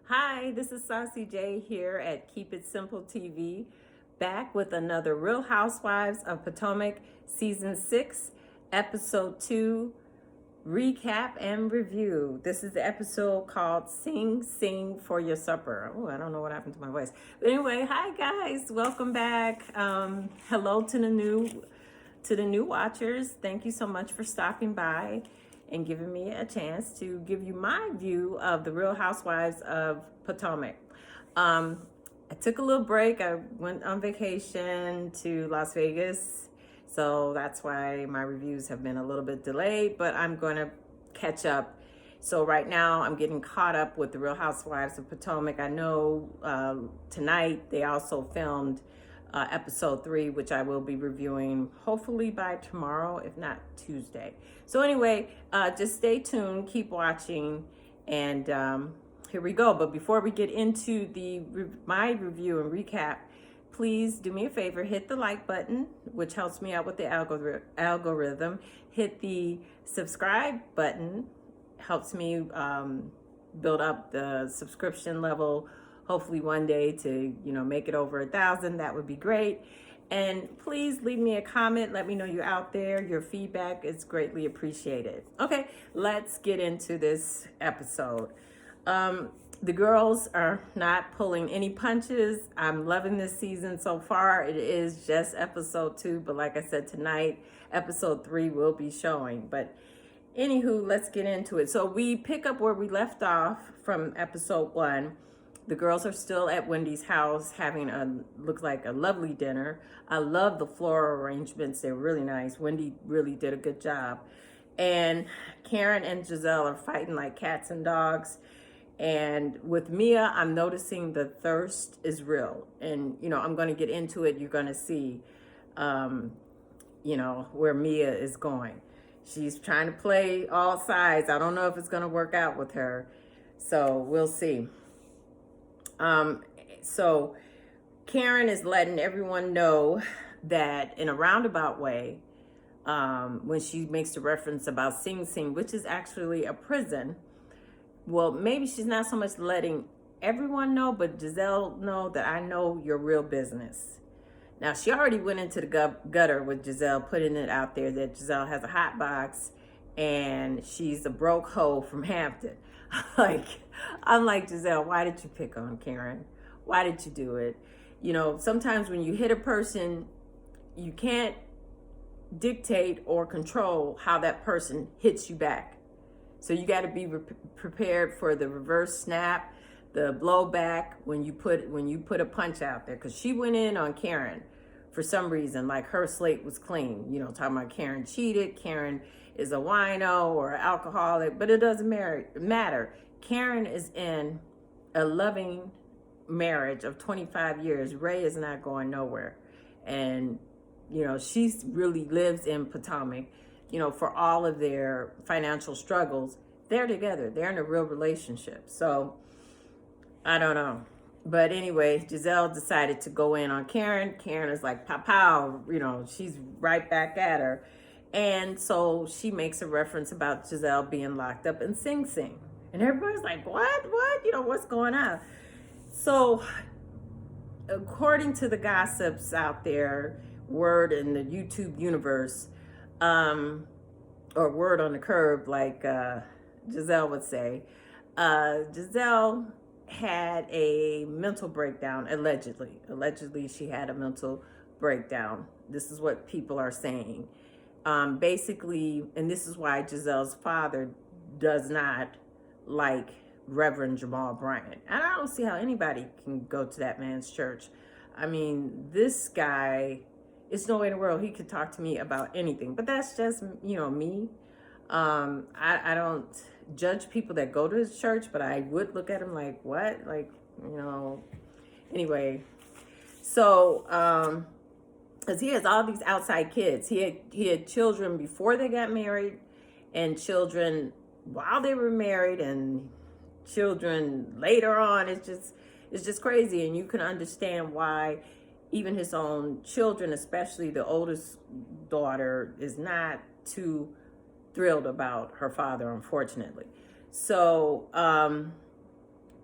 Hi, this is Saucy J here at Keep It Simple TV, back with another Real Housewives of Potomac Season 6, Episode 2, recap and review. This is the episode called Sing for Your Supper. Oh, I don't know what happened to my voice. But anyway, hi guys, welcome back. Hello to the new watchers. Thank you so much for stopping by and giving me a chance to give you my view of the Real Housewives of Potomac. I took a little break. I went on vacation to Las Vegas, so that's why my reviews have been a little bit delayed, but I'm going to catch up. So right now I'm getting caught up with the Real Housewives of Potomac. I know tonight they also filmed episode 3, which I will be reviewing hopefully by tomorrow, if not Tuesday. So anyway, just stay tuned, keep watching, and here we go. But before we get into my review and recap, please do me a favor, hit the like button, which helps me out with the algorithm. Hit the subscribe button, helps me build up the subscription level, hopefully one day to make it over 1,000. That would be great. And please leave me a comment. Let me know you're out there. Your feedback is greatly appreciated. Okay, let's get into this episode. The girls are not pulling any punches. I'm loving this season so far. It is just episode 2, but like I said, tonight episode 3 will be showing. But anywho, let's get into it. So we pick up where we left off from episode 1. The girls are still at Wendy's house having looks like a lovely dinner. I love the floral arrangements. They're really nice. Wendy really did a good job. And Karen and Giselle are fighting like cats and dogs. And with Mia, I'm noticing the thirst is real. And, I'm going to get into it. You're going to see, where Mia is going. She's trying to play all sides. I don't know if it's going to work out with her. So we'll see. So Karen is letting everyone know that in a roundabout way, when she makes the reference about Sing Sing, which is actually a prison. Well, maybe she's not so much letting everyone know, but Giselle know that I know your real business. Now, she already went into the gutter with Giselle, putting it out there that Giselle has a hot box and she's a broke hoe from Hampton. I'm like, Giselle, why did you pick on Karen? Why did you do it? Sometimes when you hit a person, you can't dictate or control how that person hits you back. So you got to be prepared for the reverse snap, the blowback when you put a punch out there. Because she went in on Karen for some reason, like her slate was clean. Talking about Karen cheated, Karen is a wino or an alcoholic, but it doesn't matter. Karen is in a loving marriage of 25 years. Ray is not going nowhere. And, she really lives in Potomac. For all of their financial struggles, they're together. They're in a real relationship. So, I don't know. But anyway, Giselle decided to go in on Karen. Karen is like, pow, she's right back at her. And so she makes a reference about Giselle being locked up in Sing Sing. And everybody's like, what? What's going on? So, according to the gossips out there, word in the YouTube universe, or word on the curb, like Giselle would say, Giselle had a mental breakdown, allegedly. Allegedly, she had a mental breakdown. This is what people are saying. Basically, and this is why Giselle's father does not like Reverend Jamal Bryant. And I don't see how anybody can go to that man's church. I mean, this guy, it's no way in the world he could talk to me about anything. But that's just, me. I don't judge people that go to his church, but I would look at him like, what? Anyway. So, because he has all these outside kids. He had children before they got married and children while they were married and children later on. It's just crazy. And you can understand why even his own children, especially the oldest daughter, is not too thrilled about her father, unfortunately. So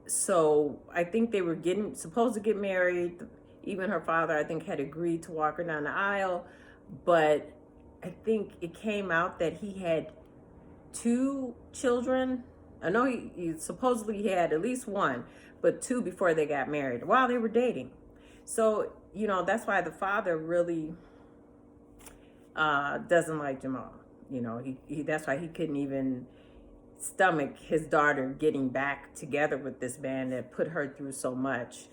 So I think they were supposed to get married. Even her father, I think, had agreed to walk her down the aisle. But I think it came out that he had 2 children. I know he supposedly he had at least one, but 2 before they got married while they were dating. So, that's why the father really doesn't like Jamal. That's why he couldn't even stomach his daughter getting back together with this man that put her through so much.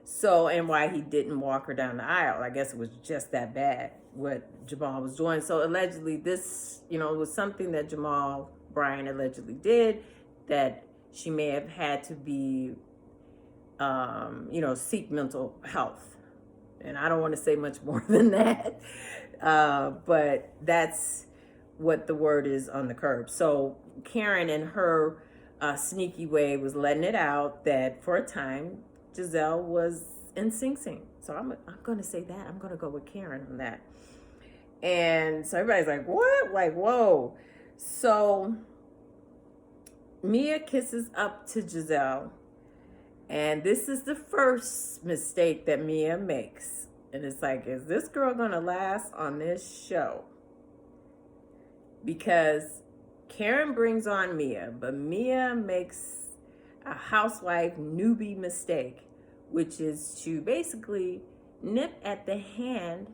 So, and why he didn't walk her down the aisle. I guess it was just that bad what Jamal was doing. So allegedly this, was something that Jamal Bryant allegedly did, that she may have had to be, seek mental health. And I don't want to say much more than that. But that's what the word is on the curb. So Karen, in her sneaky way, was letting it out that for a time Giselle was in Sing Sing. So I'm going to say that. I'm going to go with Karen on that. And so everybody's like, what? Like, whoa. So Mia kisses up to Giselle. And this is the first mistake that Mia makes. And it's like, is this girl going to last on this show? Because Karen brings on Mia, but Mia makes a housewife newbie mistake, which is to basically nip at the hand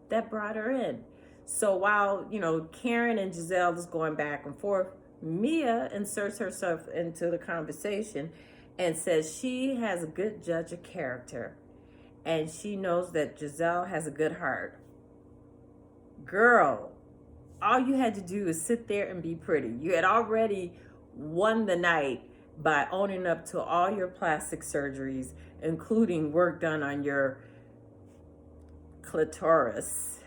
that brought her in. So while, Karen and Giselle is going back and forth, Mia inserts herself into the conversation and says she has a good judge of character and she knows that Giselle has a good heart. Girl, all you had to do is sit there and be pretty. You had already won the night by owning up to all your plastic surgeries, including work done on your clitoris.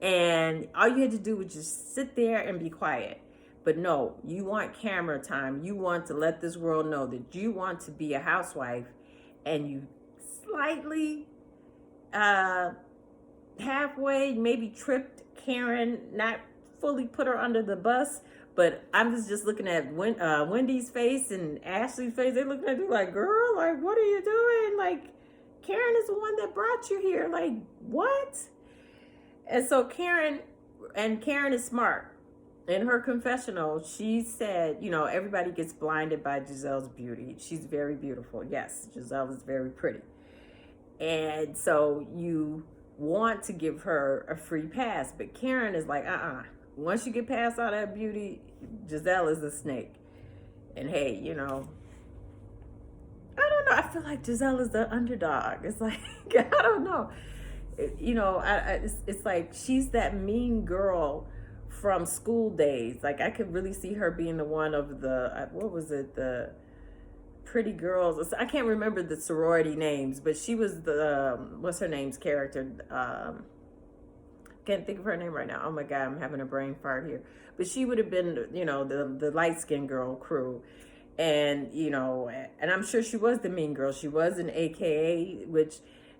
And all you had to do was just sit there and be quiet. But no, you want camera time. You want to let this world know that you want to be a housewife, and you slightly halfway maybe tripped Karen, not fully put her under the bus, but I'm just looking at Wendy's face and Ashley's face. They're looking at you like, girl, like, what are you doing? Like, Karen is the one that brought you here. Like, what? And so Karen is smart. In her confessional, she said, everybody gets blinded by Giselle's beauty. She's very beautiful. Yes, Giselle is very pretty. And so you want to give her a free pass. But Karen is like, Once you get past all that beauty, Giselle is a snake. And hey, I don't know. I feel like Giselle is the underdog. It's like, I don't know. It's like she's that mean girl from school days. Like, I could really see her being the one of the, the pretty girls. I can't remember the sorority names, but she was the, what's her name's character? Can't think of her name right now. Oh my God, I'm having a brain fart here. But she would have been, the light-skinned girl crew. And, and I'm sure she was the mean girl. She was an AKA, which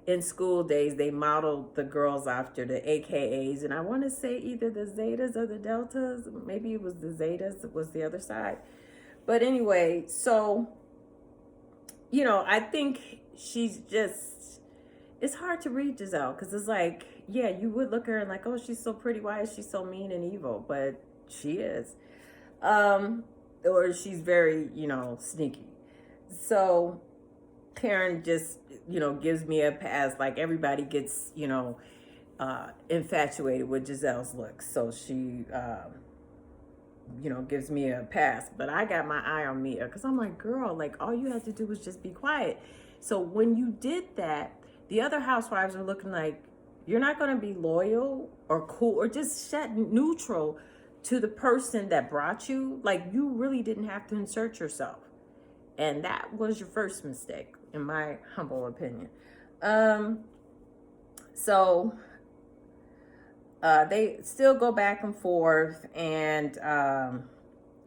in school days, they modeled the girls after the AKAs. And I want to say either the Zetas or the Deltas. Maybe it was the Zetas. It was the other side. But anyway, so, I think she's just, it's hard to read Giselle. Because it's like, yeah, you would look at her and like, oh, she's so pretty. Why is she so mean and evil? But she is. Or she's very, sneaky. So Karen just, gives me a pass. Like, everybody gets, infatuated with Giselle's looks. So she, gives me a pass. But I got my eye on Mia because I'm like, girl, like, all you had to do was just be quiet. So when you did that, the other housewives are looking like, you're not going to be loyal or cool or just set neutral to the person that brought you. Like, you really didn't have to insert yourself. And that was your first mistake, in my humble opinion. So they still go back and forth. And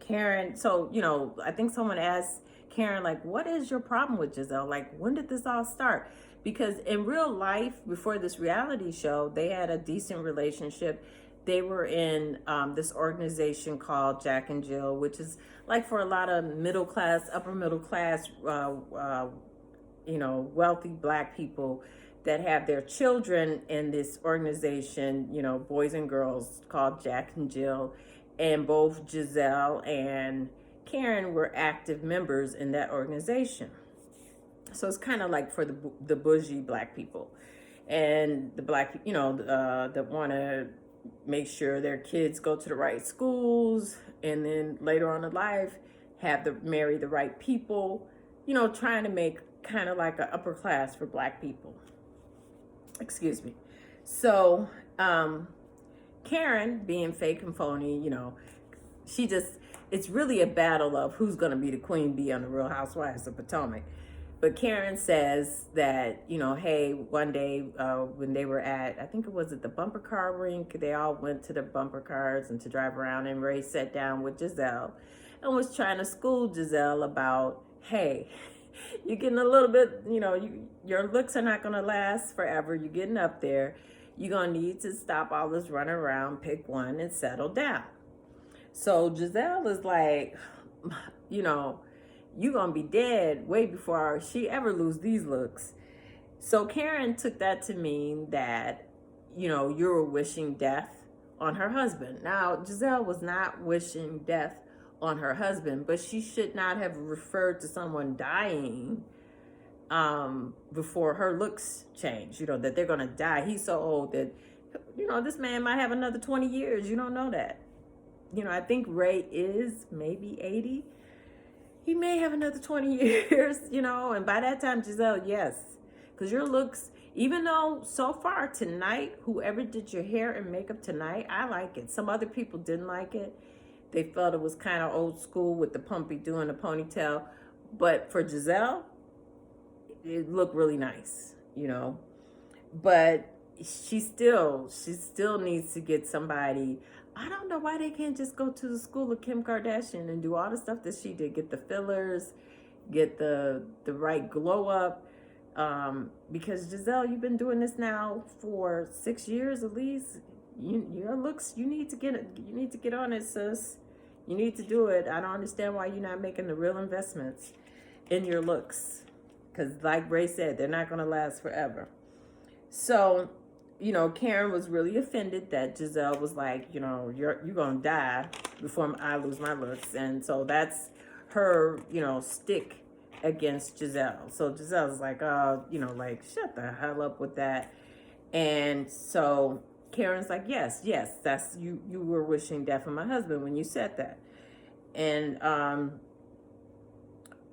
Karen, so, I think someone asked Karen, like, what is your problem with Giselle? Like, when did this all start? Because in real life, before this reality show, they had a decent relationship. they were in this organization called Jack and Jill, which is like for a lot of middle class, upper middle class, wealthy black people that have their children in this organization, boys and girls called Jack and Jill. And both Giselle and Karen were active members in that organization. So it's kind of like for the bougie black people and the black, that want to make sure their kids go to the right schools, and then later on in life marry the right people, trying to make kind of like an upper class for black people. Excuse me. So Karen, being fake and phony, it's really a battle of who's going to be the queen bee on the Real Housewives of Potomac. But Karen says that, hey, one day when they were at, I think it was at the bumper car rink, they all went to the bumper cars and to drive around, and Ray sat down with Giselle and was trying to school Giselle about, hey, you're getting a little bit, your looks are not going to last forever. You're getting up there. You're going to need to stop all this running around, pick one, and settle down. So Giselle is like, you're going to be dead way before she ever lose these looks. So Karen took that to mean that, you were wishing death on her husband. Now, Giselle was not wishing death on her husband, but she should not have referred to someone dying before her looks change, that they're going to die. He's so old that, this man might have another 20 years. You don't know that. I think Ray is maybe 80. He may have another 20 years, and by that time, Giselle, yes. Because your looks, even though so far tonight, whoever did your hair and makeup tonight, I like it. Some other people didn't like it. They felt it was kind of old school with the pumpy doing the ponytail. But for Giselle, it looked really nice, But she still needs to get somebody. I don't know why they can't just go to the school of Kim Kardashian and do all the stuff that she did. Get the fillers, get the right glow up. Because Giselle, you've been doing this now for 6 years at least. Your looks, you need to get on it, sis. You need to do it. I don't understand why you're not making the real investments in your looks. Because like Ray said, they're not going to last forever. So, Karen was really offended that Giselle was like, you're going to die before I lose my looks. And so that's her, stick against Giselle. So Giselle's like, shut the hell up with that. And so Karen's like, yes, that's you were wishing death on my husband when you said that. And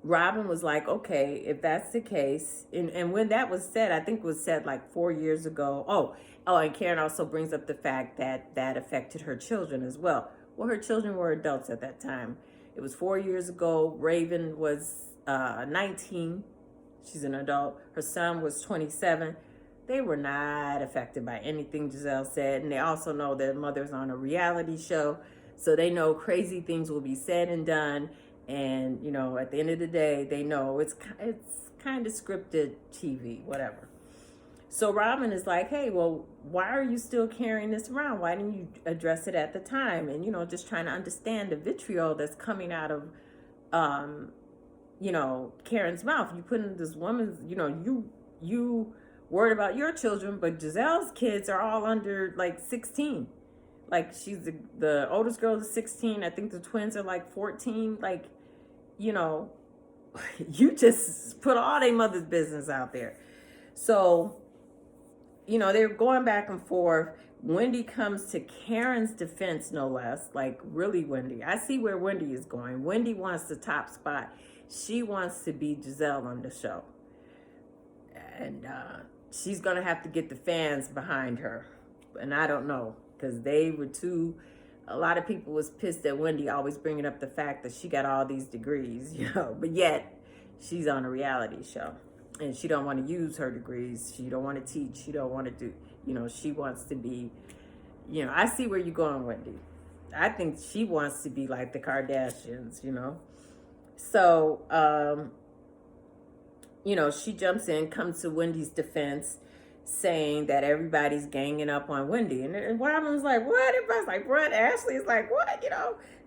Robin was like, okay, if that's the case, and when that was said, I think it was said like 4 years ago. Oh, and Karen also brings up the fact that affected her children as well. Well, her children were adults at that time. It was 4 years ago. Raven was 19. She's an adult. Her son was 27. They were not affected by anything Giselle said. And they also know their mother's on a reality show. So they know crazy things will be said and done. And, at the end of the day, they know it's kind of scripted TV, whatever. So Robin is like, hey, well, why are you still carrying this around? Why didn't you address it at the time? And, just trying to understand the vitriol that's coming out of, Karen's mouth. You put in this woman's, you worried about your children, but Giselle's kids are all under like 16. Like she's the oldest girl is 16. I think the twins are like 14. Like, you just put all their mother's business out there. So, they're going back and forth. Wendy comes to Karen's defense, no less. Like, really, Wendy. I see where Wendy is going. Wendy wants the top spot. She wants to be Giselle on the show. And she's going to have to get the fans behind her. And I don't know, because they were a lot of people was pissed at Wendy always bringing up the fact that she got all these degrees, but yet she's on a reality show. And she don't want to use her degrees. She don't want to teach. She don't want to do, she wants to be, I see where you're going, Wendy. I think she wants to be like the Kardashians, So, she jumps in, comes to Wendy's defense. saying that everybody's ganging up on Wendy. And Robin was like, what? Everybody's like, what? Ashley's like, what?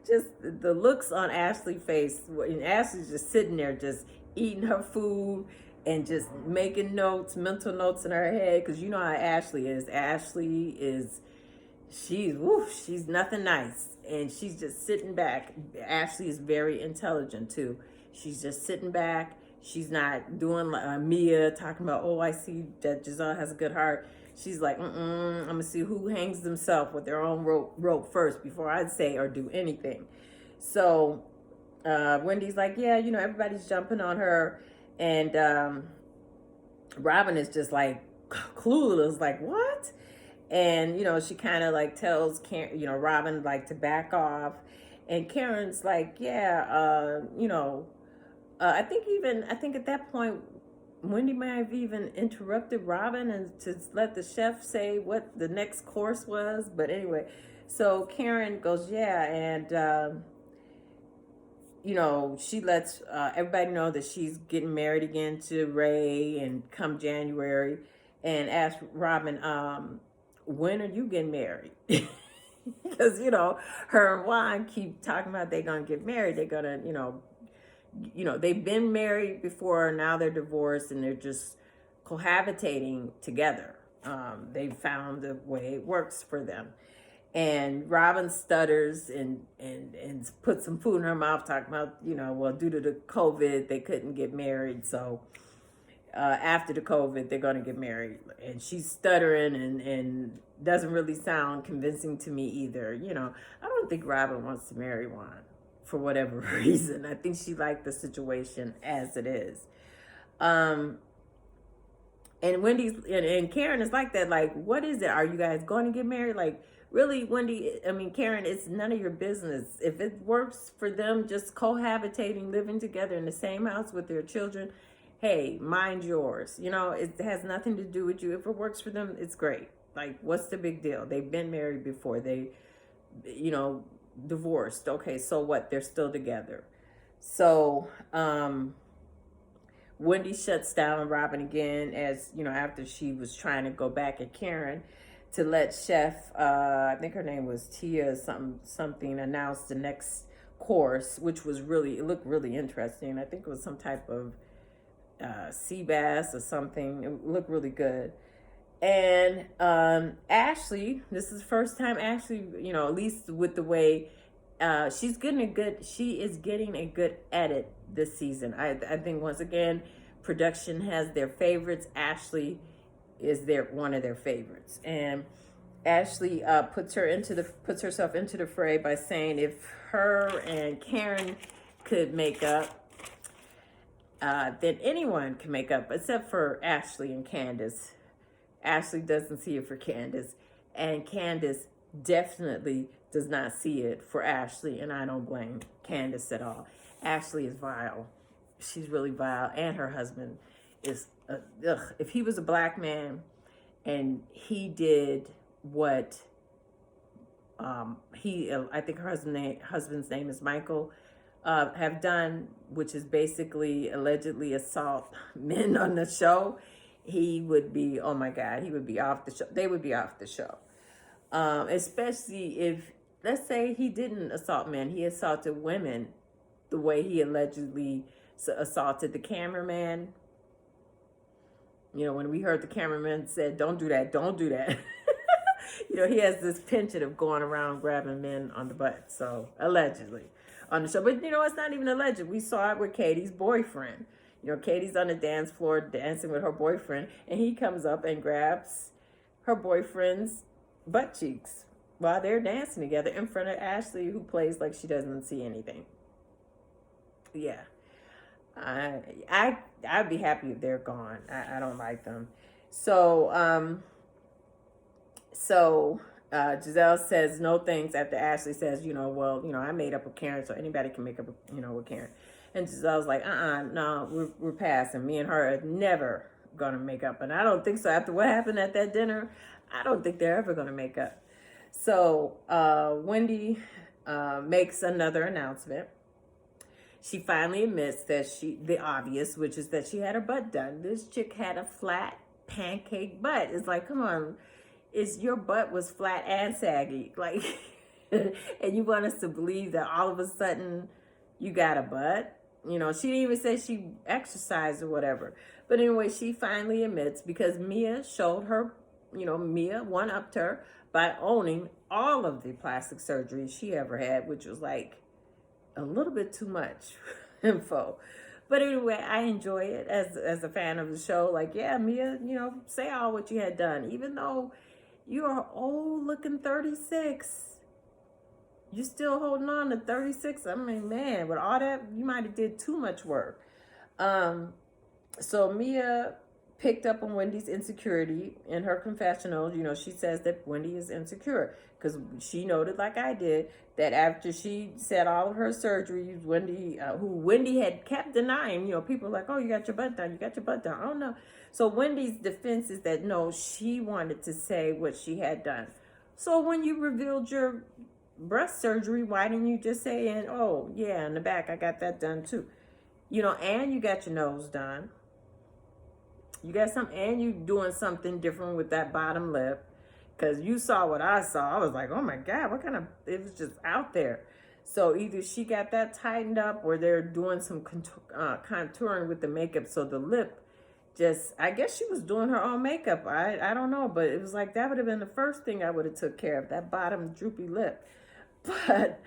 Just the looks on Ashley's face. And Ashley's just sitting there, just eating her food and just making notes, mental notes in her head. Because you know how Ashley is. She's nothing nice. And she's just sitting back. Ashley is very intelligent too. She's just sitting back. She's not doing Mia talking about, oh, I see that Giselle has a good heart. She's like, I'm going to see who hangs themselves with their own rope first before I say or do anything. So Wendy's like, yeah, everybody's jumping on her. And Robin is just like clueless, like, what? And, she kind of like tells Robin like to back off. And Karen's like, yeah, I think at that point, Wendy may have even interrupted Robin and to let the chef say what the next course was. But anyway, so Karen goes, yeah, and she lets everybody know that she's getting married again to Ray and come January, and asks Robin, when are you getting married? Because, her and Juan keep talking about they're going to get married. They're going to, they've been married before, now they're divorced, and they're just cohabitating together. They found a way it works for them. And Robin stutters and puts some food in her mouth, talking about, well, due to the COVID, they couldn't get married. So after the COVID, they're going to get married. And she's stuttering and doesn't really sound convincing to me either. I don't think Robin wants to marry Juan for whatever reason. I think she liked the situation as it is. And Wendy's and Karen is like that. Like, what is it? Are you guys going to get married? Like, really, Karen, it's none of your business. If it works for them, just cohabitating, living together in the same house with their children, hey, mind yours. It has nothing to do with you. If it works for them, it's great. Like, what's the big deal? They've been married before. They, divorced. Okay, so what? They're still together. So, Wendy shuts down Robin again as, after she was trying to go back at Karen to let Chef, I think her name was Tia something, announce the next course, which was it looked really interesting. I think it was some type of sea bass or something. It looked really good. And Ashley, this is the first time Ashley, at least with the way she is getting a good edit this season. I think once again, production has their favorites. Ashley is one of their favorites, and Ashley puts herself into the fray by saying if her and Karen could make up, then anyone can make up except for Ashley and Candace. Ashley doesn't see it for Candace, and Candace definitely does not see it for Ashley, and I don't blame Candace at all. Ashley is vile. She's really vile, and her husband is, if he was a black man and he did what I think her husband's name is Michael, have done, which is basically allegedly assault men on the show, he would be, oh my God, he would be off the show. They would be off the show. Especially if, let's say he didn't assault men, he assaulted women the way he allegedly assaulted the cameraman. When we heard the cameraman said, don't do that, don't do that. He has this penchant of going around grabbing men on the butt. So, allegedly on the show. But, it's not even alleged. We saw it with Katie's boyfriend. Katie's on the dance floor dancing with her boyfriend, and he comes up and grabs her boyfriend's butt cheeks while they're dancing together in front of Ashley, who plays like she doesn't see anything. Yeah. I'd be happy if they're gone. I don't like them. So, Giselle says no thanks after Ashley says, I made up with Karen, so anybody can make up, with Karen. And Giselle's like, no, we're passing. Me and her are never going to make up. And I don't think so. After what happened at that dinner, I don't think they're ever going to make up. So Wendy makes another announcement. She finally admits that the obvious, which is that she had her butt done. This chick had a flat pancake butt. It's like, come on, your butt was flat and saggy, like, and you want us to believe that all of a sudden you got a butt. You know, she didn't even say she exercised or whatever. But anyway, she finally admits, because Mia showed her, Mia one-upped her by owning all of the plastic surgery she ever had, which was like a little bit too much info. But anyway, I enjoy it as a fan of the show. Like, yeah, Mia, say all what you had done. Even though you are old looking 36, you're still holding on to 36. I mean, man, with all that, you might have did too much work. So Mia picked up on Wendy's insecurity in her confessional. She says that Wendy is insecure because she noted, like I did, that after she said all of her surgeries, who Wendy had kept denying, people were like, oh, you got your butt done, you got your butt done. I don't know. So Wendy's defense is that no, she wanted to say what she had done. So when you revealed your breast surgery, why didn't you just say, and oh yeah, in the back, I got that done too. And you got your nose done. You got and you doing something different with that bottom lip, because you saw what I saw. I was like, oh my God, it was just out there. So either she got that tightened up, or they're doing some contouring with the makeup. So the lip I guess she was doing her own makeup. I don't know, but it was like, that would have been the first thing I would have took care of, that bottom droopy lip. But,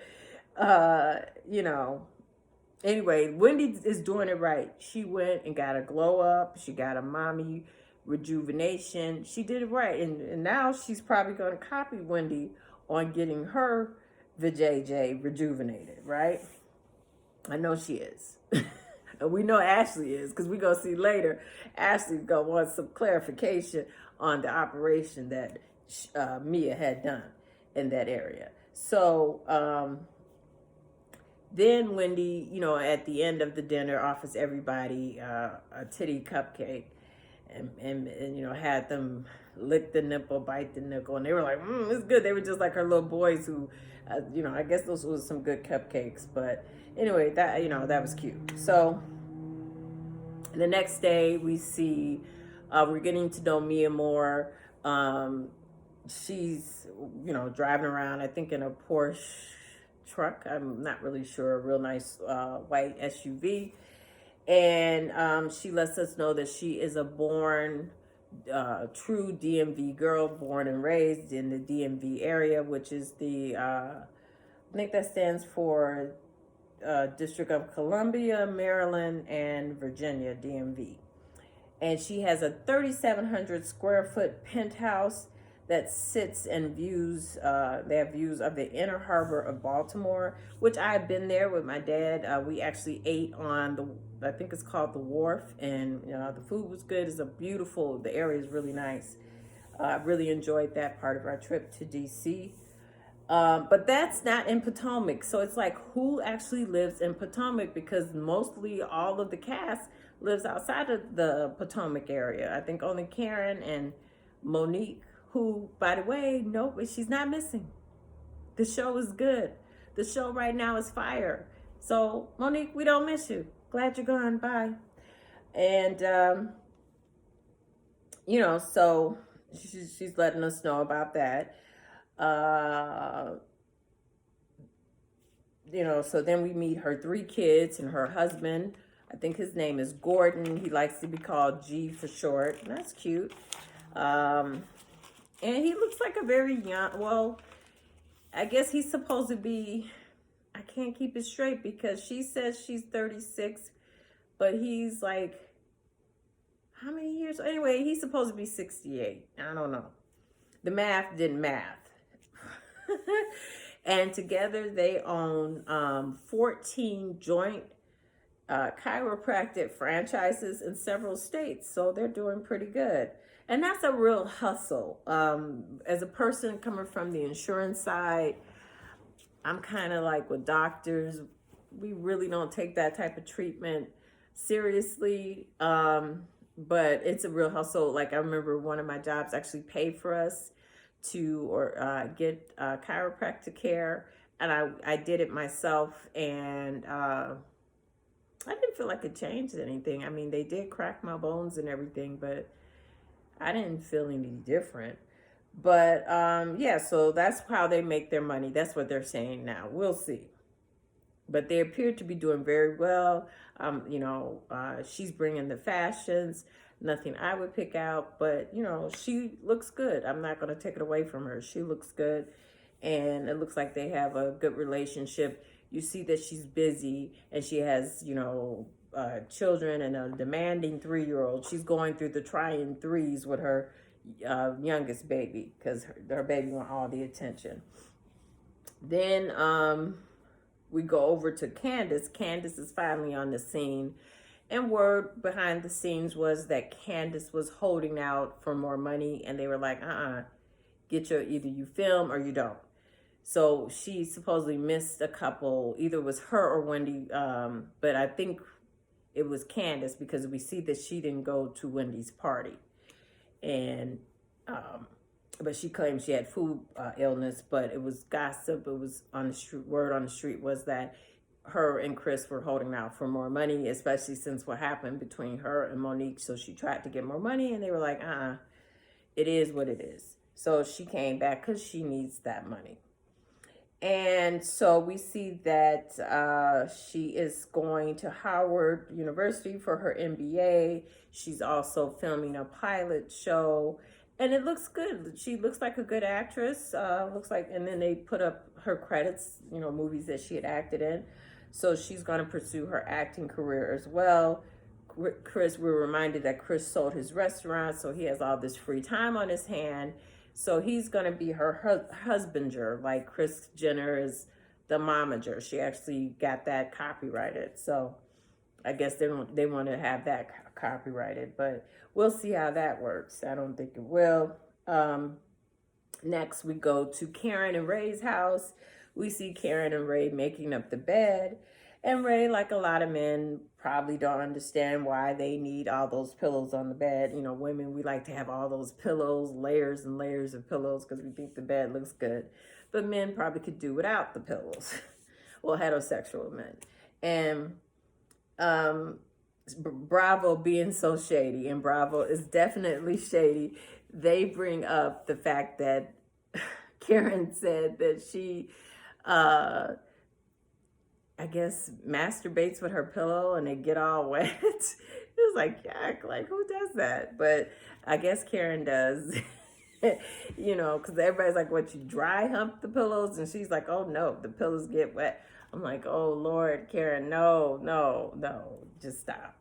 anyway, Wendy is doing it right. She went and got a glow up. She got a mommy rejuvenation. She did it right. And now she's probably going to copy Wendy on getting her vajayjay rejuvenated, right? I know she is. And we know Ashley is, because we're going to see later, Ashley's going to want some clarification on the operation that Mia had done in that area. So, then Wendy, at the end of the dinner, offers everybody a titty cupcake and had them lick the nipple, bite the nickel. And they were like, it's good. They were just like her little boys who, I guess those was some good cupcakes. But anyway, that was cute. So the next day we see, we're getting to know Mia more. She's, driving around, I think in a Porsche truck. I'm not really sure. A real nice white SUV. And she lets us know that she is a born, true DMV girl, born and raised in the DMV area, which is I think that stands for District of Columbia, Maryland, and Virginia, DMV. And she has a 3,700 square foot penthouse that sits and views, they have views of the inner harbor of Baltimore, which I've been there with my dad. We actually ate on I think it's called the Wharf, and the food was good. The area is really nice. I really enjoyed that part of our trip to DC. But that's not in Potomac. So it's like, who actually lives in Potomac? Because mostly all of the cast lives outside of the Potomac area. I think only Karen and Monique, who, by the way, no, she's not missing. The show is good. The show right now is fire. So, Monique, we don't miss you. Glad you're gone. Bye. And, so she's letting us know about that. So then we meet her 3 kids and her husband. I think his name is Gordon. He likes to be called G for short. That's cute. And he looks like a very young, I guess he's supposed to be, I can't keep it straight because she says she's 36, but he's like, how many years? Anyway, he's supposed to be 68. I don't know. The math didn't math. And together they own 14 joint chiropractic franchises in several states. So they're doing pretty good. And that's a real hustle. As a person coming from the insurance side, I'm kind of like with doctors, we really don't take that type of treatment seriously. But it's a real hustle. Like I remember one of my jobs actually paid for us to get chiropractic care. And I did it myself. And I didn't feel like it changed anything. I mean, they did crack my bones and everything, but I didn't feel any different. But yeah, so that's how they make their money. That's what they're saying now. We'll see. But they appear to be doing very well. She's bringing the fashions. Nothing I would pick out, but she looks good. I'm not going to take it away from her. She looks good, and it looks like they have a good relationship. You see that she's busy, and she has children and a demanding 3-year-old. She's going through the trying threes with her youngest baby because her baby want all the attention. Then we go over to Candace. Candace is finally on the scene. And word behind the scenes was that Candace was holding out for more money. And they were like, get either you film or you don't. So she supposedly missed a couple. Either it was her or Wendy. But I think it was Candace because we see that she didn't go to Wendy's party. And but she claimed she had food illness, but it was gossip. It was on the street. Word on the street was that her and Chris were holding out for more money, especially since what happened between her and Monique. So she tried to get more money, and they were like, it is what it is. So she came back because she needs that money. And so we see that she is going to Howard University for her MBA. She's also filming a pilot show. And it looks good. She looks like a good actress. And then they put up her credits, movies that she had acted in. So she's going to pursue her acting career as well. Chris, we're reminded that Chris sold his restaurant, so he has all this free time on his hand. So he's going to be her husbander, like Kris Jenner is the momager. She actually got that copyrighted. So I guess they want to have that copyrighted, but we'll see how that works. I don't think it will. Next, we go to Karen and Ray's house. We see Karen and Ray making up the bed. And Ray, like a lot of men, probably don't understand why they need all those pillows on the bed. Women, we like to have all those pillows, layers and layers of pillows because we think the bed looks good. But men probably could do without the pillows. Well, heterosexual men. And Bravo being so shady, and Bravo is definitely shady. They bring up the fact that Karen said that she I guess masturbates with her pillow and they get all wet. It was like, yuck, like who does that? But I guess Karen does. Because everybody's like, what, you dry hump the pillows? And she's like, oh no, the pillows get wet. I'm like, oh Lord, Karen, no, just stop.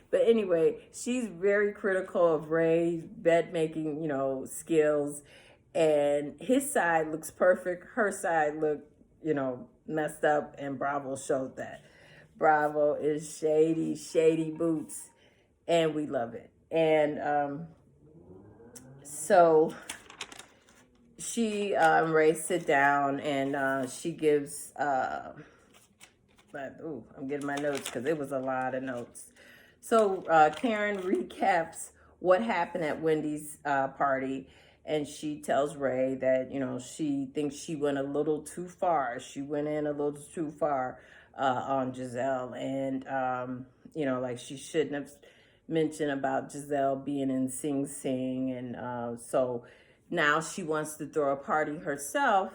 But anyway, she's very critical of Ray's bed making, skills. And his side looks perfect. Her side looked, messed up, and Bravo showed that. Bravo is shady boots, and we love it. And so she Ray sit down, and she gives I'm getting my notes because it was a lot of notes. So Karen recaps what happened at Wendy's party. And she tells Ray that, she thinks she went a little too far. She went in a little too far on Giselle. And, like she shouldn't have mentioned about Giselle being in Sing Sing. And so now she wants to throw a party herself.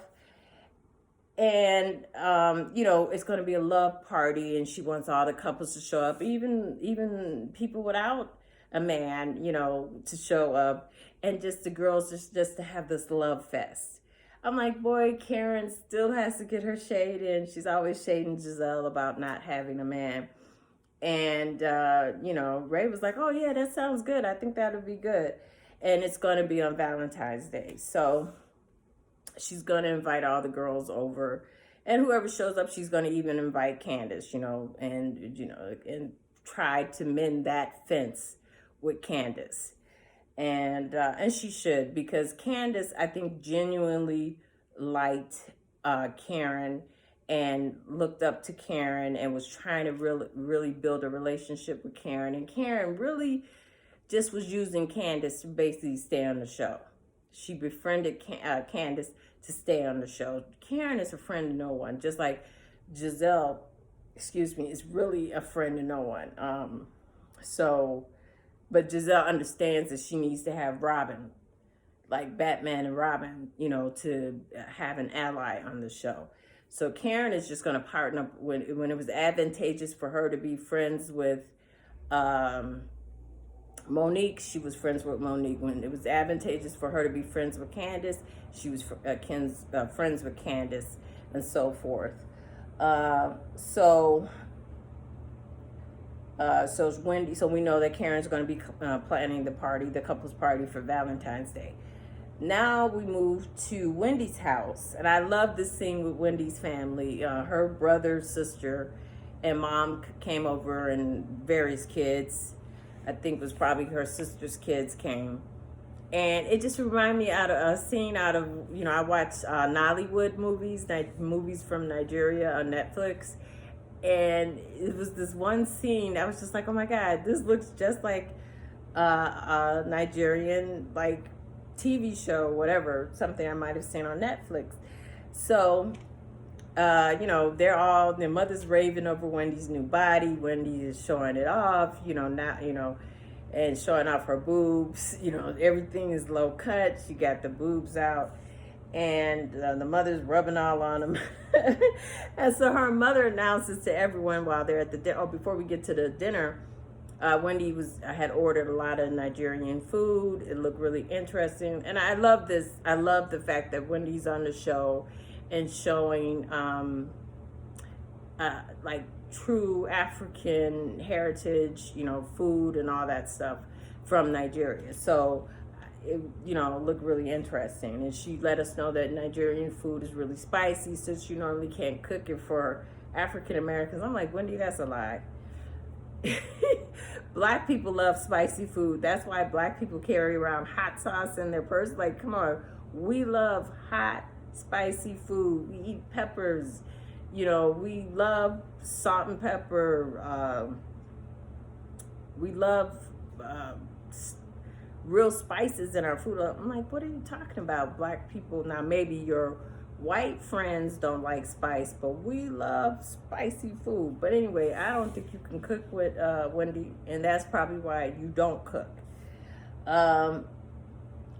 And, it's going to be a love party. And she wants all the couples to show up, even people without a man, to show up. And just the girls just to have this love fest. I'm like, boy, Karen still has to get her shade in. She's always shading Giselle about not having a man. And, Ray was like, oh, yeah, that sounds good. I think that would be good. And it's going to be on Valentine's Day. So she's going to invite all the girls over. And whoever shows up, she's going to even invite Candace, and try to mend that fence with Candace. And she should, because Candace, I think, genuinely liked Karen and looked up to Karen and was trying to really build a relationship with Karen. And Karen really just was using Candace to basically stay on the show. She befriended Candace to stay on the show. Karen is a friend to no one, just like Giselle, is really a friend to no one. So But Giselle understands that she needs to have Robin, like Batman and Robin, to have an ally on the show. So Karen is just going to partner up when it was advantageous for her to be friends with um, Monique. She was friends with Monique. When it was advantageous for her to be friends with Candace, she was friends with Candace, and so forth. So it's Wendy. So we know that Karen's going to be planning the couple's party for Valentine's Day. Now we move to Wendy's house, and I love this scene with Wendy's family. Her brother, sister, and mom came over, and various kids. I think it was probably her sister's kids came, and it just reminded me out of a scene out of I watch Nollywood movies from Nigeria on Netflix, and it was this one scene. I was just like, oh my God, this looks just like a Nigerian TV show, whatever, something I might have seen on Netflix. So, their mother's raving over Wendy's new body. Wendy is showing it off, and showing off her boobs. Everything is low cut. She got the boobs out, and the mother's rubbing all on them. And so her mother announces to everyone while they're at the dinner. Oh, before we get to the dinner. Wendy had ordered a lot of Nigerian food. It looked really interesting, and I love this. I love the fact that Wendy's on the show and showing true African heritage, food and all that stuff from Nigeria. So it looked really interesting, and she let us know that Nigerian food is really spicy, since you normally can't cook it for African Americans. I'm like, Wendy, that's a lie. Black people love spicy food. That's why black people carry around hot sauce in their purse. Like, come on, we love hot, spicy food. We eat peppers. We love salt and pepper. We love real spices in our food. I'm like, what are you talking about, black people? Now, maybe your white friends don't like spice, but we love spicy food. But anyway, I don't think you can cook with Wendy, and that's probably why you don't cook.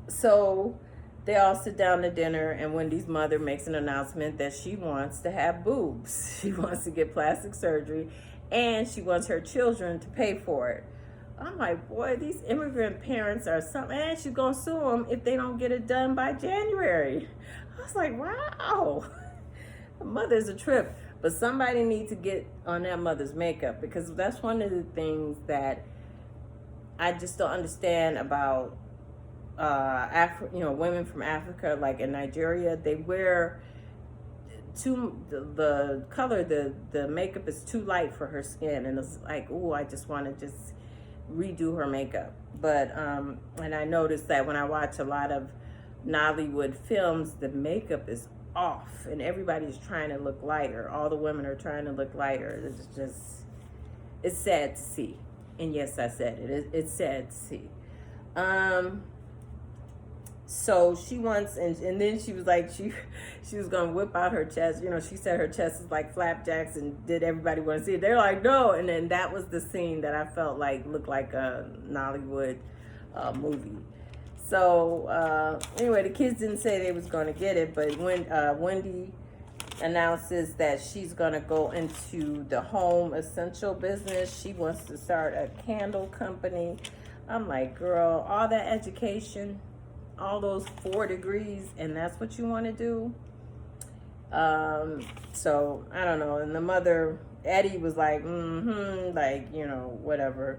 So they all sit down to dinner, and Wendy's mother makes an announcement that she wants to have boobs. She wants to get plastic surgery, and she wants her children to pay for it. I'm like, boy, these immigrant parents are something. And she's going to sue them if they don't get it done by January. I was like, wow, the mother's a trip. But somebody needs to get on that mother's makeup, because that's one of the things that I just don't understand about women from Africa, like in Nigeria. They wear the color, the makeup is too light for her skin, and it's like, oh, I just want to just redo her makeup. But and I noticed that when I watch a lot of Nollywood films, the makeup is off, and everybody's trying to look lighter. All the women are trying to look lighter. It's sad to see. And yes, I said it. It's sad to see. So she wants, and then she was like, she was gonna whip out her chest. She said her chest is like flapjacks, and did everybody want to see it? They're like, no. And then that was the scene that I felt like looked like a Nollywood movie. So anyway, the kids didn't say they was gonna get it, but when Wendy announces that she's gonna go into the home essential business, she wants to start a candle company. I'm like, girl, all that education, all those 4 degrees, and that's what you want to do? So I don't know. And the mother, Eddie, was like, whatever.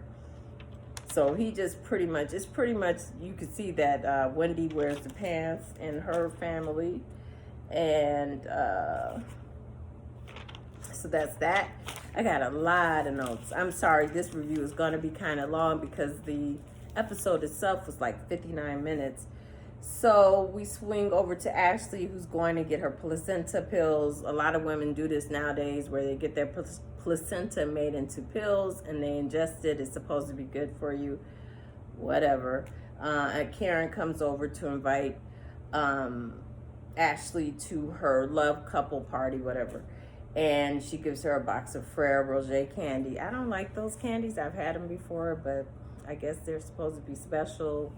So he just pretty much, you could see that Wendy wears the pants in her family. And so that's that. I got a lot of notes. I'm sorry, this review is going to be kind of long because the episode itself was like 59 minutes. So we swing over to Ashley, who's going to get her placenta pills. A lot of women do this nowadays, where they get their placenta made into pills and they ingest it. It's supposed to be good for you, whatever. And Karen comes over to invite Ashley to her love couple party, whatever. And she gives her a box of Frere Roger candy. I don't like those candies. I've had them before, but I guess they're supposed to be special.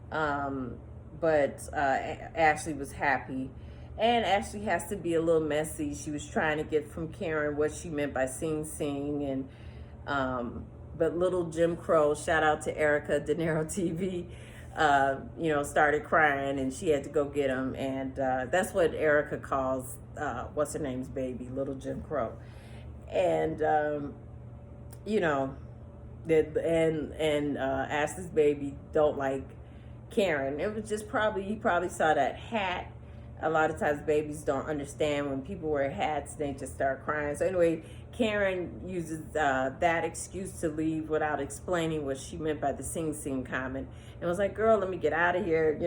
But Ashley was happy. And Ashley has to be a little messy. She was trying to get from Karen what she meant by Sing Sing. But little Jim Crow, shout out to Erica De Niro TV, started crying and she had to go get him. And that's what Erica calls, what's her name's baby, little Jim Crow. And, Ashley's baby don't like Karen. It was just he probably saw that hat. A lot of times babies don't understand when people wear hats, they just start crying. So anyway, Karen uses that excuse to leave without explaining what she meant by the Sing Sing comment. And was like, girl, let me get out of here,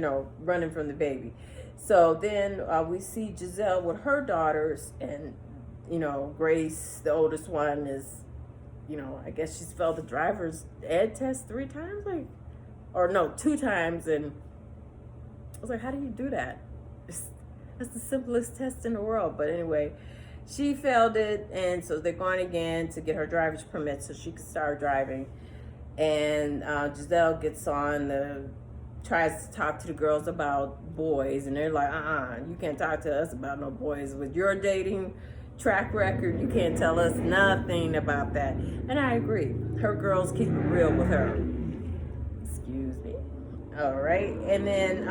running from the baby. So then we see Giselle with her daughters, and, Grace, the oldest one, is, I guess she's failed the driver's ed test 3 times, 2 times. And I was like, how do you do that? That's the simplest test in the world. But anyway, she failed it, and so they're going again to get her driver's permit so she can start driving. And Giselle gets on tries to talk to the girls about boys, and they're like, you can't talk to us about no boys. With your dating track record, you can't tell us nothing about that. And I agree. Her girls keep it real with her. Excuse me. All right. And then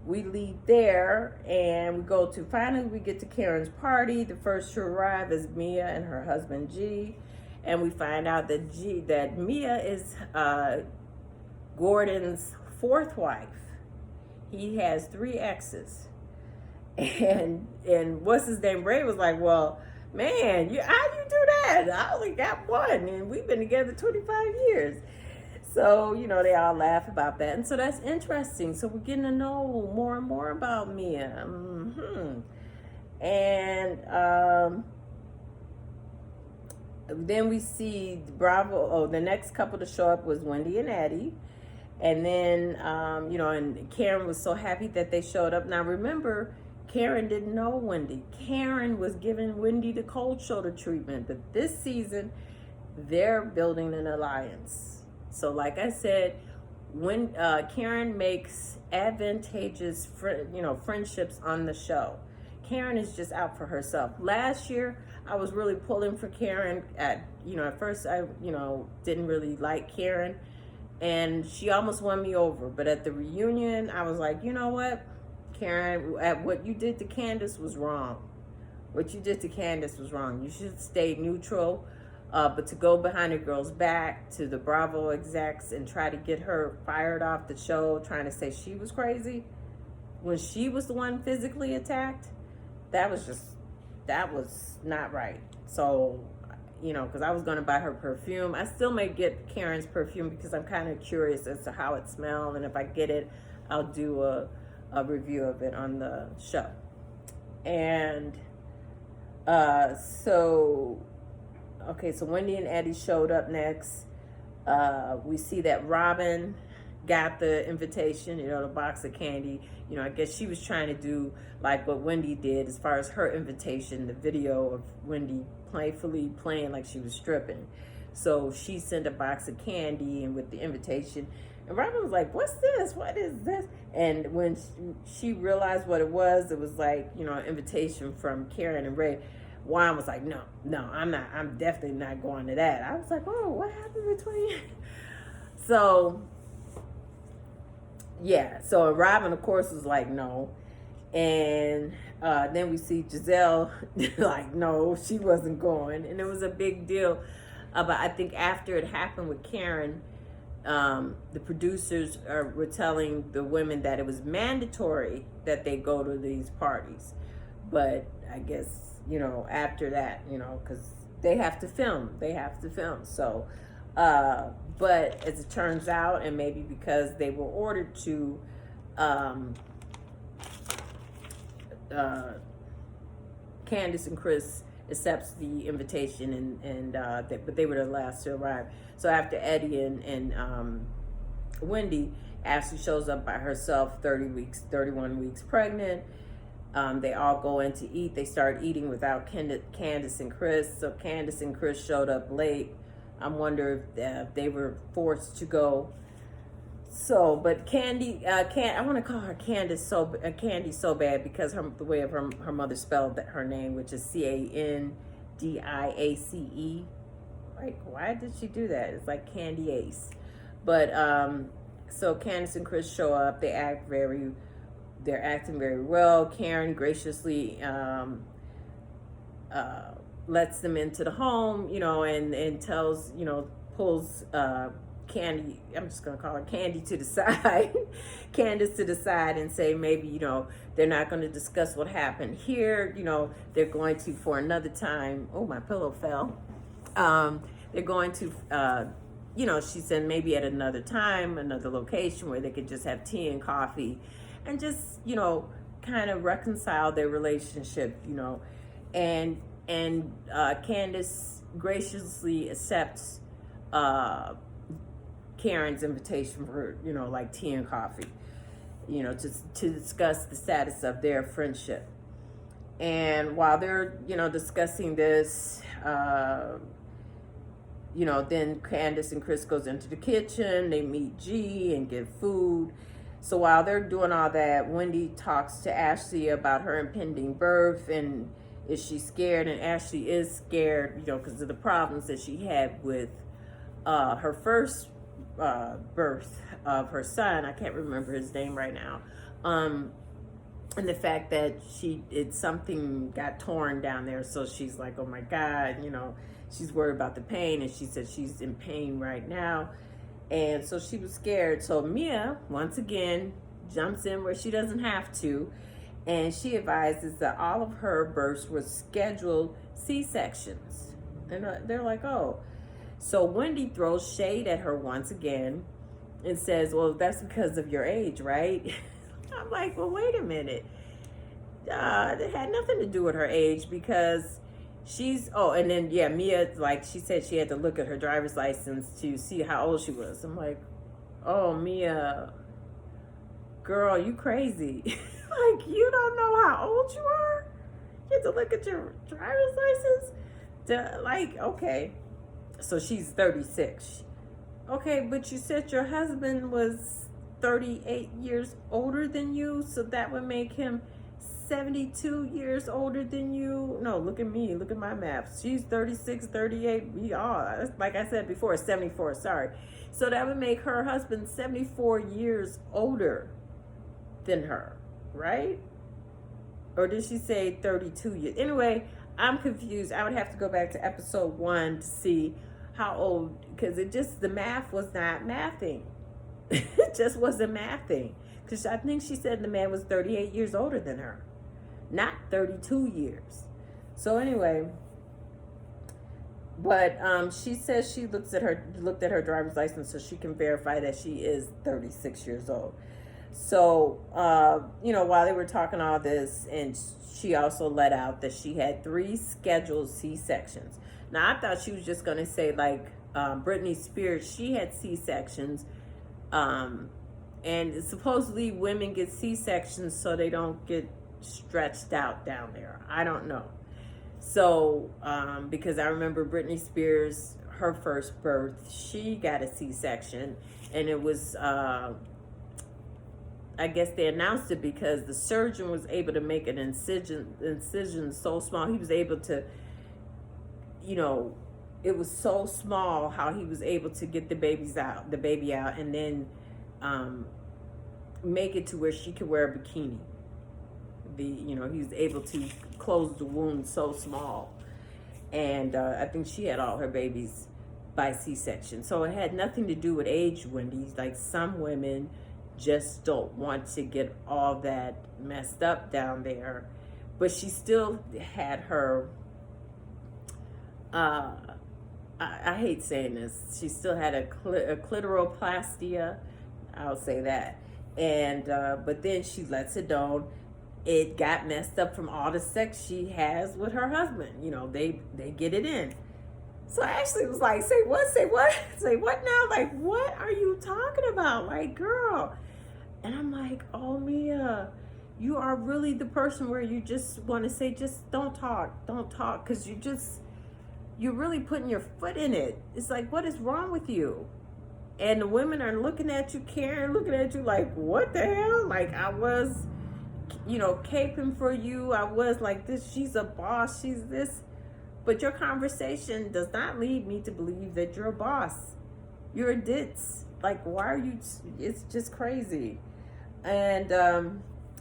we leave there and finally we get to Karen's party. The first to arrive is Mia and her husband G. And we find out that Mia is Gordon's 4th wife. He has 3 exes. And what's his name? Ray was like, well, man, how you do that? I only got 1 and we've been together 25 years. So, they all laugh about that. And so that's interesting. So we're getting to know more and more about Mia. And then we see Bravo. The next couple to show up was Wendy and Eddie. And then, and Karen was so happy that they showed up. Now, remember, Karen didn't know Wendy. Karen was giving Wendy the cold shoulder treatment. But this season, they're building an alliance. So like I said, when Karen makes advantageous friendships on the show, Karen is just out for herself. Last year, I was really pulling for Karen. At first I didn't really like Karen, and she almost won me over. But at the reunion, I was like, you know what, Karen, what you did to Candace was wrong. What you did to Candace was wrong. You should stay neutral. But to go behind a girl's back to the Bravo execs and try to get her fired off the show, trying to say she was crazy when she was the one physically attacked, that was not right. So, because I was going to buy her perfume. I still may get Karen's perfume because I'm kind of curious as to how it smells. And if I get it, I'll do a review of it on the show. And so Wendy and Eddie showed up next. We see that Robin got the invitation, the box of candy. I guess she was trying to do like what Wendy did as far as her invitation, the video of Wendy playfully playing like she was stripping. So she sent a box of candy and with the invitation. And Robin was like, what's this? What is this? And when she realized what it was like, an invitation from Karen and Ray. Juan was like, no, I'm definitely not going to that. I was like, oh, what happened between? So Robin, of course, was like, no. And then we see Giselle like, no, she wasn't going. And it was a big deal. But I think after it happened with Karen, the producers were telling the women that it was mandatory that they go to these parties. But I guess, after that, because they have to film. So, but as it turns out, and maybe because they were ordered to, Candace and Chris accepts the invitation, but they were the last to arrive. So after Eddie and Wendy, Ashley shows up by herself, 31 weeks pregnant. They all go in to eat. They start eating without Candace and Chris. So Candace and Chris showed up late I wonder if they were forced to go. So, but Candy, I want to call her Candace Candy so bad because the way of her mother spelled her name, which is Candiace. Like, why did she do that? It's like Candy Ace. But so Candace and Chris show up. They're acting very well. Karen graciously lets them into the home, and tells, pulls Candy, I'm just going to call her Candy, to the side, Candace to the side, and say maybe, they're not going to discuss what happened here. They're going to, for another time. Oh, my pillow fell. They're going to, she said maybe at another time, another location where they could just have tea and coffee and just, kind of reconcile their relationship, and Candace graciously accepts Karen's invitation for, like tea and coffee, to discuss the status of their friendship. And while they're, discussing this, then Candace and Chris goes into the kitchen. They meet G and get food. So while they're doing all that, Wendy talks to Ashley about her impending birth and is she scared? And Ashley is scared, because of the problems that she had with her first birth of her son. I can't remember his name right now. And the fact that something got torn down there. So she's like, oh my God, she's worried about the pain. And she said she's in pain right now. And so she was scared. So Mia, once again, jumps in where she doesn't have to. And she advises that all of her births were scheduled C-sections. And they're like, oh. So Wendy throws shade at her once again and says, well, that's because of your age, right? I'm like, well, wait a minute. It had nothing to do with her age because and then, Mia, like, she said she had to look at her driver's license to see how old she was. I'm like, oh, Mia, girl, you crazy. Like, you don't know how old you are? You have to look at your driver's license? Okay. So she's 36. Okay, but you said your husband was 38 years older than you, so that would make him 72 years older than you. No, look at me. Look at my math. She's 36, 38. We are, like I said before, 74. Sorry. So that would make her husband 74 years older than her, right? Or did she say 32 years? Anyway, I'm confused. I would have to go back to episode 1 to see how old, because the math was not mathing. It just wasn't mathing. Because I think she said the man was 38 years older than her, not 32 years. So anyway, but she says she looked at her driver's license so she can verify that she is 36 years old. So, while they were talking all this, and she also let out that she had 3 scheduled C-sections. Now, I thought she was just going to say, like, Britney Spears, she had C-sections. And supposedly women get C-sections so they don't get stretched out down there. I don't know. So, because I remember Britney Spears, her first birth, she got a C-section. And it was, I guess they announced it because the surgeon was able to make an incision so small. He was able to, it was so small how he was able to get the baby out, and then make it to where she could wear a bikini. He was able to close the wound so small. And I think she had all her babies by C-section. So it had nothing to do with age, Wendy. Like, some women just don't want to get all that messed up down there. But she still had her, I hate saying this, she still had a clitoroplastia, I'll say that. And, but then she lets it down. It got messed up from all the sex she has with her husband. They get it in. So Ashley was like, say what? Say what? Say what now? Like, what are you talking about? Like, girl. And I'm like, oh, Mia, you are really the person where you just want to say, just don't talk. Don't talk. Because you're really putting your foot in it. It's like, what is wrong with you? And the women are looking at you, Karen, looking at you like, what the hell? Like, I was, caping for you. I was like this. She's a boss. She's this. But your conversation does not lead me to believe that you're a boss. You're a ditz. Like, why are you? It's just crazy. And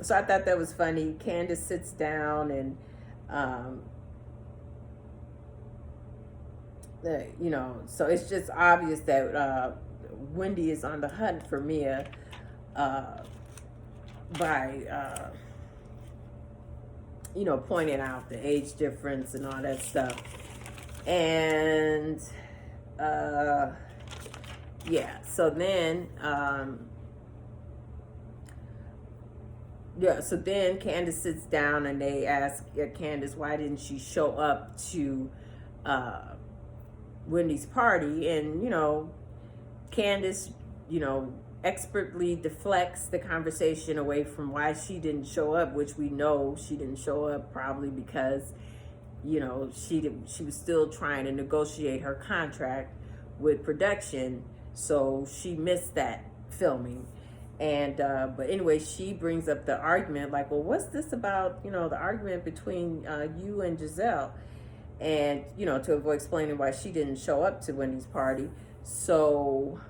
so I thought that was funny. Candace sits down and, so it's just obvious that Wendy is on the hunt for Mia by, pointing out the age difference and all that stuff. And, so then, so then Candace sits down and they ask Candace, why didn't she show up to Wendy's party? And, Candace, expertly deflects the conversation away from why she didn't show up, which we know she didn't show up probably because, she was still trying to negotiate her contract with production, so she missed that filming. And but anyway, she brings up the argument like, well, what's this about, the argument between you and Giselle? And, to avoid explaining why she didn't show up to Wendy's party. So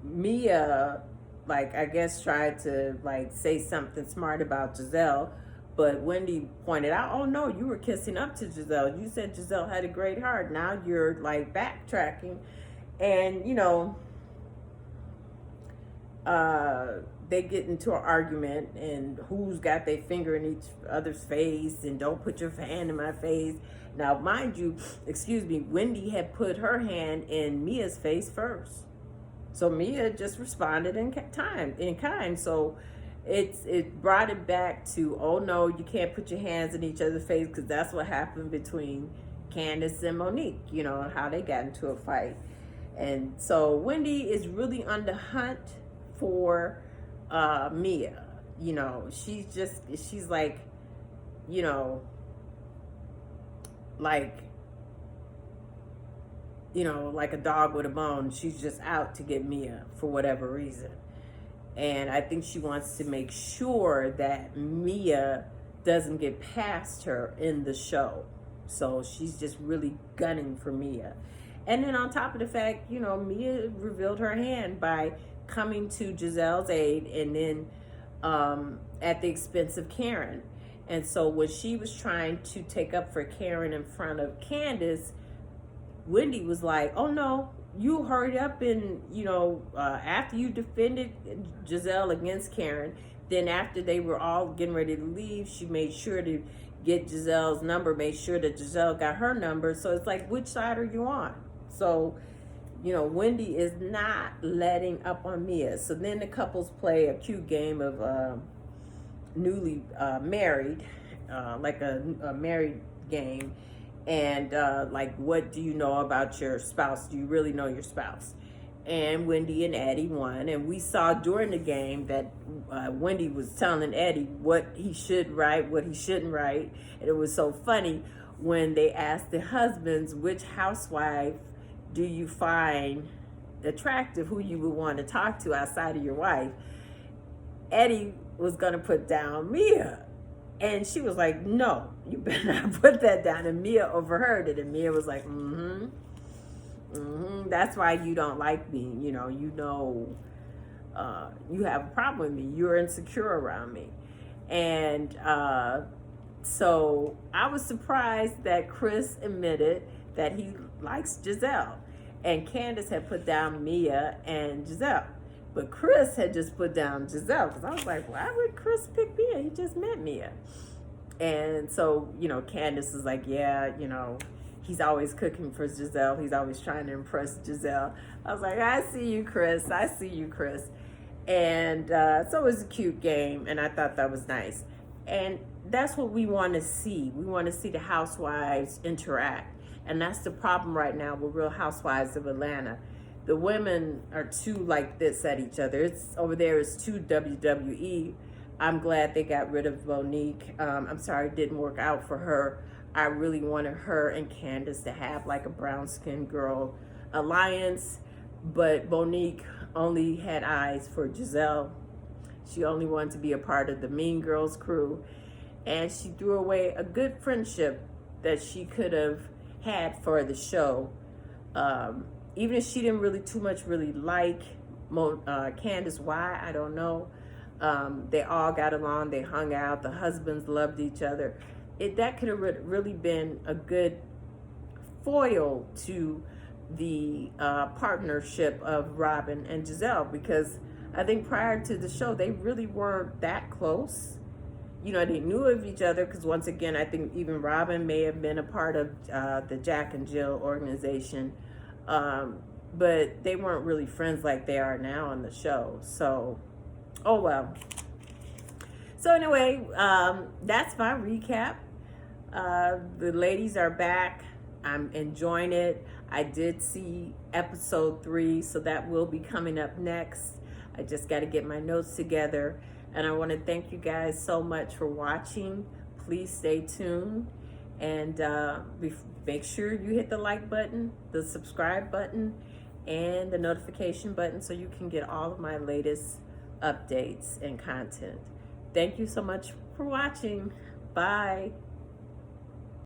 Mia, I guess tried to say something smart about Giselle, but Wendy pointed out, oh no, you were kissing up to Giselle. You said Giselle had a great heart. Now you're backtracking. And, they get into an argument and who's got their finger in each other's face and don't put your hand in my face. Now, mind you, Wendy had put her hand in Mia's face first. So Mia just responded in kind. So it brought it back to, oh no, you can't put your hands in each other's face, because that's what happened between Candace and Monique, how they got into a fight. And so Wendy is really on the hunt for Mia. She's like like a dog with a bone. She's just out to get Mia for whatever reason. And I think she wants to make sure that Mia doesn't get past her in the show. So she's just really gunning for Mia. And then on top of the fact, Mia revealed her hand by coming to Giselle's aid, and then at the expense of Karen. And so when she was trying to take up for Karen in front of Candace, Wendy was like, oh no, you hurry up and, after you defended Giselle against Karen, then after they were all getting ready to leave, she made sure to get Giselle's number, made sure that Giselle got her number. So it's like, which side are you on? So, Wendy is not letting up on Mia. So then the couples play a cute game of newly married, like a married game. And what do you know about your spouse? Do you really know your spouse? And Wendy and Eddie won. And we saw during the game that Wendy was telling Eddie what he should write, what he shouldn't write. And it was so funny when they asked the husbands, which housewife do you find attractive, who you would want to talk to outside of your wife? Eddie was going to put down Mia. And she was like, no, you better not put that down. And Mia overheard it. And Mia was like, that's why you don't like me. You have a problem with me. You're insecure around me. And so I was surprised that Chris admitted that he likes Giselle. And Candace had put down Mia and Giselle. But Chris had just put down Giselle, because I was like, why would Chris pick Mia? He just met Mia. And so, Candace is like, yeah, he's always cooking for Giselle. He's always trying to impress Giselle. I was like, I see you, Chris. I see you, Chris. And so it was a cute game, and I thought that was nice. And that's what we want to see. We want to see the housewives interact. And that's the problem right now with Real Housewives of Atlanta. The women are too like this at each other. It's over there is too WWE I'm glad they got rid of Monique. I'm sorry it didn't work out for her. I really wanted her and Candace to have like a brown skinned girl alliance, but Monique only had eyes for Giselle. She only wanted to be a part of the Mean Girls crew, and she threw away a good friendship that she could have had for the show. Even if she didn't really too much really like Candace, why, I don't know. They all got along, they hung out, the husbands loved each other. That could have really been a good foil to the partnership of Robin and Giselle, because I think prior to the show, they really weren't that close. You know, they knew of each other because, once again, I think even Robin may have been a part of the Jack and Jill organization, but they weren't really friends like they are now on the show. So, oh well. So anyway, that's my recap. The ladies are back. I'm enjoying it. I did see episode 3, so that will be coming up next. I just got to get my notes together. And I want to thank you guys so much for watching. Please stay tuned. And make sure you hit the like button, the subscribe button, and the notification button so you can get all of my latest updates and content. Thank you so much for watching. Bye.